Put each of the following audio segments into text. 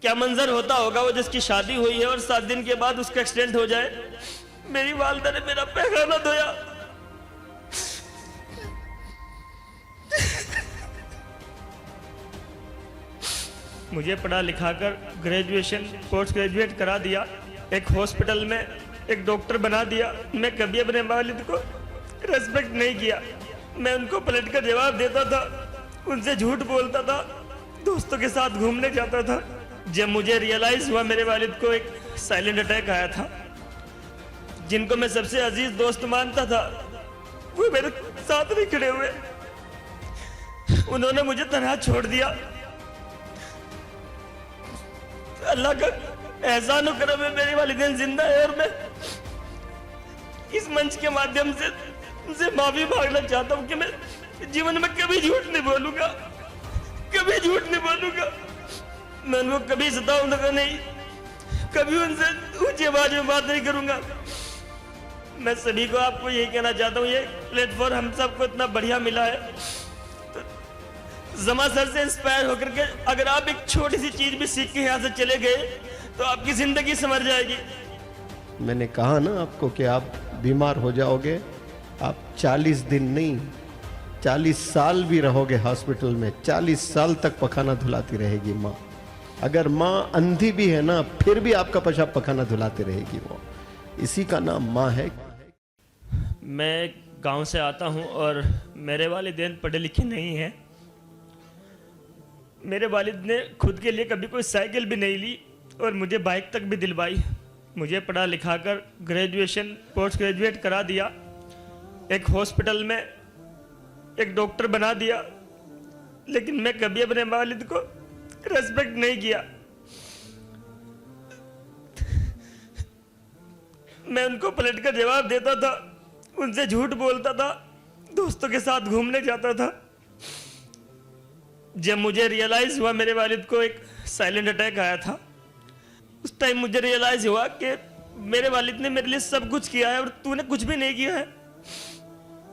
क्या मंजर होता होगा वो जिसकी शादी हुई है और 7 दिन के बाद उसका एक्सीडेंट हो जाए। मेरी वालदा ने मेरा पैखाना धोया। मुझे पढ़ा लिखा कर ग्रेजुएशन पोस्ट ग्रेजुएट करा दिया, एक हॉस्पिटल में एक डॉक्टर बना दिया। मैं कभी अपने वालिद को रेस्पेक्ट नहीं किया। मैं उनको पलट कर जवाब देता था, उनसे झूठ बोलता था, दोस्तों के साथ घूमने जाता था। जब मुझे रियलाइज हुआ मेरे वालिद को एक साइलेंट अटैक आया था, जिनको मैं सबसे अजीज दोस्त मानता था वो मेरे साथ नहीं खड़े हुए। उन्होंने मुझे तन्हा छोड़ दिया। अल्लाह का एहसान करम है, मेरे वालिदैन जिंदा है और मैं इस मंच के माध्यम से उनसे माफी मांगना चाहता हूँ कि मैं जीवन में कभी झूठ नहीं बोलूंगा, कभी झूठ नहीं बोलूंगा। मैं उनको कभी सताऊंगा नहीं, कभी उनसे ऊंची आवाज में बात नहीं करूंगा। मैं सभी को आपको यही कहना चाहता हूँ, ये प्लेटफॉर्म हम सबको इतना बढ़िया मिला है, तो जमा सर से इंस्पायर होकर के अगर आप एक छोटी सी चीज भी सीख के यहाँ से चले गए तो आपकी जिंदगी संवर जाएगी। मैंने कहा ना आपको कि आप बीमार हो जाओगे, आप 40 दिन नहीं 40 साल भी रहोगे हॉस्पिटल में। 40 साल तक पखाना धुलाती रहेगी माँ। अगर माँ अंधी भी है ना, फिर भी आपका पेशाब पखाना धुलाती रहेगी वो। इसी का नाम माँ है। मैं गांव से आता हूं और मेरे वालिदैन पढ़े लिखे नहीं हैं। मेरे वालिद ने खुद के लिए कभी कोई साइकिल भी नहीं ली और मुझे बाइक तक भी दिलवाई। मुझे पढ़ा लिखा कर ग्रेजुएशन पोस्ट ग्रेजुएट करा दिया, एक हॉस्पिटल में एक डॉक्टर बना दिया। लेकिन मैं कभी अपने वालिद को रेस्पेक्ट नहीं किया। मैं उनको पलट कर जवाब देता था, उनसे झूठ बोलता था, दोस्तों के साथ घूमने जाता था। जब मुझे रियलाइज हुआ मेरे वालिद को एक साइलेंट अटैक आया था, उस टाइम मुझे रियलाइज हुआ कि मेरे वालिद ने मेरे लिए सब कुछ किया है और तूने कुछ भी नहीं किया है।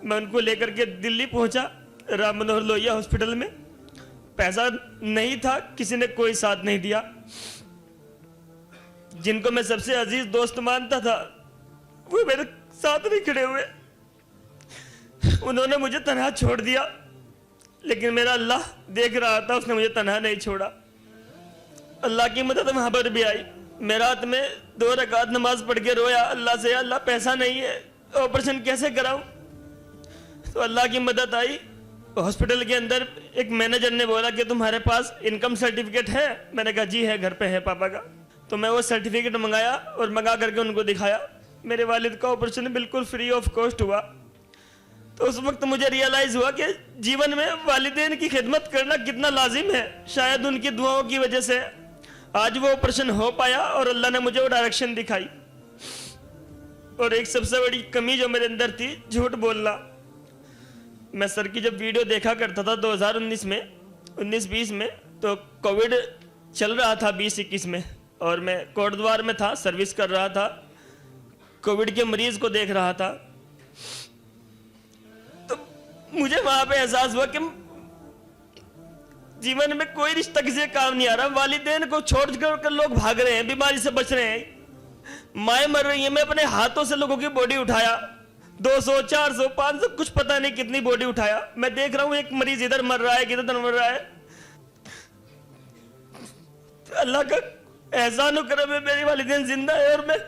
मैं उनको लेकर के दिल्ली पहुंचा, राम मनोहर लोहिया हॉस्पिटल में। पैसा नहीं था, किसी ने कोई साथ नहीं दिया। जिनको मैं सबसे अजीज दोस्त मानता था वो मेरे साथ नहीं खड़े हुए। उन्होंने मुझे तन्हा छोड़ दिया, लेकिन मेरा अल्लाह देख रहा था, उसने मुझे तन्हा नहीं छोड़ा। अल्लाह की मदद वहां पर भी आई। मैं रात में 2 रकात नमाज पढ़ के रोया अल्लाह से, अल्लाह पैसा नहीं है, ऑपरेशन कैसे कराऊं। तो अल्लाह की मदद आई। हॉस्पिटल के अंदर एक मैनेजर ने बोला कि तुम्हारे पास इनकम सर्टिफिकेट है। मैंने कहा जी है, घर पे है पापा का। तो मैं वो सर्टिफिकेट मंगाया और मंगा करके उनको दिखाया। मेरे वालिद का ऑपरेशन बिल्कुल फ्री ऑफ कॉस्ट हुआ। तो उस वक्त मुझे रियलाइज हुआ कि जीवन में वालिदैन की खिदमत करना कितना लाजिम है। शायद उनकी दुआओं की वजह से आज वो ऑपरेशन हो पाया और अल्लाह ने मुझे वो डायरेक्शन दिखाई। और एक सबसे बड़ी कमी जो मेरे अंदर थी, झूठ बोलना। मैं सर की जब वीडियो देखा करता था 2019 में 19-20 में, तो कोविड चल रहा था 20-21 में, और मैं कोटद्वार में था, सर्विस कर रहा था, कोविड के मरीज को देख रहा था। तो मुझे वहां पे एहसास हुआ कि जीवन में कोई रिश्ता किसी का काम नहीं आ रहा। वालिदैन को छोड़ कर लोग भाग रहे हैं, बीमारी से बच रहे हैं, माएँ मर रही हैं। मैं अपने हाथों से लोगों की बॉडी उठाया, 200, 400, 500, कुछ पता नहीं कितनी बॉडी उठाया। मैं देख रहा हूं एक मरीज इधर मर रहा है, किधर मर रहा है। तो अल्लाह का एहसान करम है, मेरी वालिदैन जिंदा है और मैं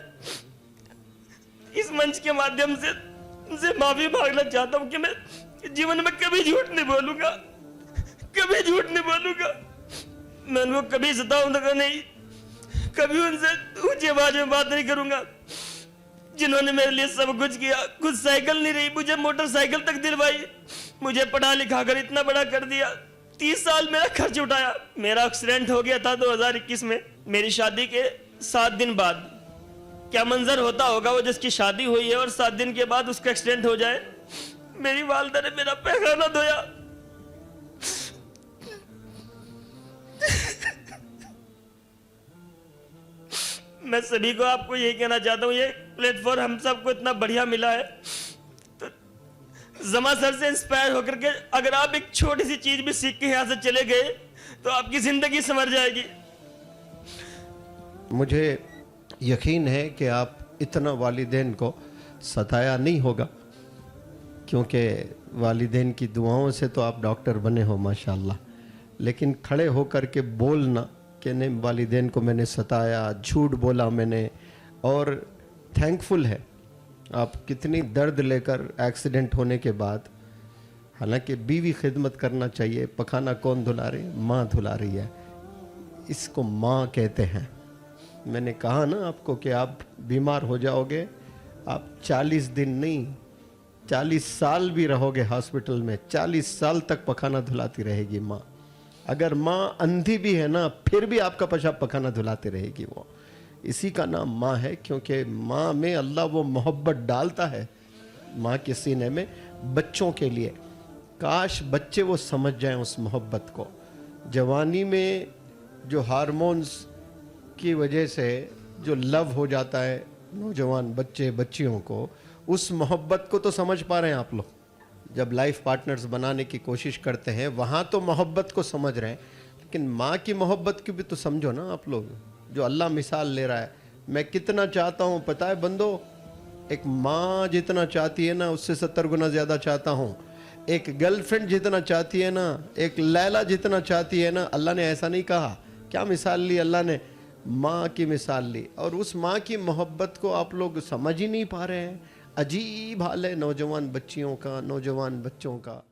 इस मंच के माध्यम से उनसे माफी मांगना चाहता हूं कि मैं जीवन में कभी झूठ नहीं बोलूंगा, कभी झूठ नहीं बोलूंगा। मैं उनको कभी सताऊंगा नहीं, कभी उनसे ऊंची आवाज में बात नहीं करूंगा। जिन्होंने मेरे लिए सब कुछ किया, कुछ साइकिल नहीं रही, मुझे मोटरसाइकिल तक दिलवाई, मुझे पढ़ा लिखा कर इतना बड़ा कर दिया, 30 साल मेरा खर्च उठाया। मेरा एक्सीडेंट हो गया था 2021 में, मेरी शादी के 7 दिन बाद। क्या मंजर होता होगा वो जिसकी शादी हुई है और 7 दिन के बाद उसका एक्सीडेंट हो जाए। मेरी वालदा ने मेरा पैखाना धोया। मैं सभी को आपको यही कहना चाहता हूँ, ये प्लेटफॉर्म हम सबको इतना बढ़िया मिला है, तो जमा सर से इंस्पायर होकर के अगर आप एक छोटी सी चीज भी सीख के यहाँ से चले गए तो आपकी जिंदगी संवर जाएगी। मुझे यकीन है कि आप इतना वालिदैन को सताया नहीं होगा, क्योंकि वालिदैन की दुआओं से तो आप डॉक्टर बने हो माशाल्लाह। लेकिन खड़े होकर के बोलना कि नहीं वालिदैन को मैंने सताया, झूठ बोला मैंने, और थैंकफुल है आप कितनी दर्द लेकर एक्सीडेंट होने के बाद, हालांकि बीवी खिदमत करना चाहिए, पखाना कौन धुला रही? माँ धुला रही है, इसको माँ कहते हैं। मैंने कहा ना आपको कि आप बीमार हो जाओगे, आप 40 दिन नहीं 40 साल भी रहोगे हॉस्पिटल में, 40 साल तक पखाना धुलाती रहेगी माँ। अगर माँ अंधी भी है ना, फिर भी आपका पेशाब पखाना धुलाती रहेगी वो। इसी का नाम माँ है, क्योंकि माँ में अल्लाह वो मोहब्बत डालता है माँ के सीने में बच्चों के लिए। काश बच्चे वो समझ जाएं उस मोहब्बत को। जवानी में जो हार्मोन्स की वजह से जो लव हो जाता है नौजवान बच्चे बच्चियों को, उस मोहब्बत को तो समझ पा रहे हैं आप लोग। जब लाइफ पार्टनर्स बनाने की कोशिश करते हैं वहाँ तो मोहब्बत को समझ रहे हैं, लेकिन माँ की मोहब्बत की भी तो समझो ना आप लोग। जो अल्लाह मिसाल ले रहा है, मैं कितना चाहता हूँ पता है बंदो, एक माँ जितना चाहती है ना उससे 70 गुना ज़्यादा चाहता हूँ। एक गर्लफ्रेंड जितना चाहती है ना, एक लैला जितना चाहती है ना, अल्लाह ने ऐसा नहीं कहा। क्या मिसाल ली अल्लाह ने? माँ की मिसाल ली। और उस माँ की मोहब्बत को आप लोग समझ ही नहीं पा रहे हैं। अजीब हाल है नौजवान बच्चियों का, नौजवान बच्चों का।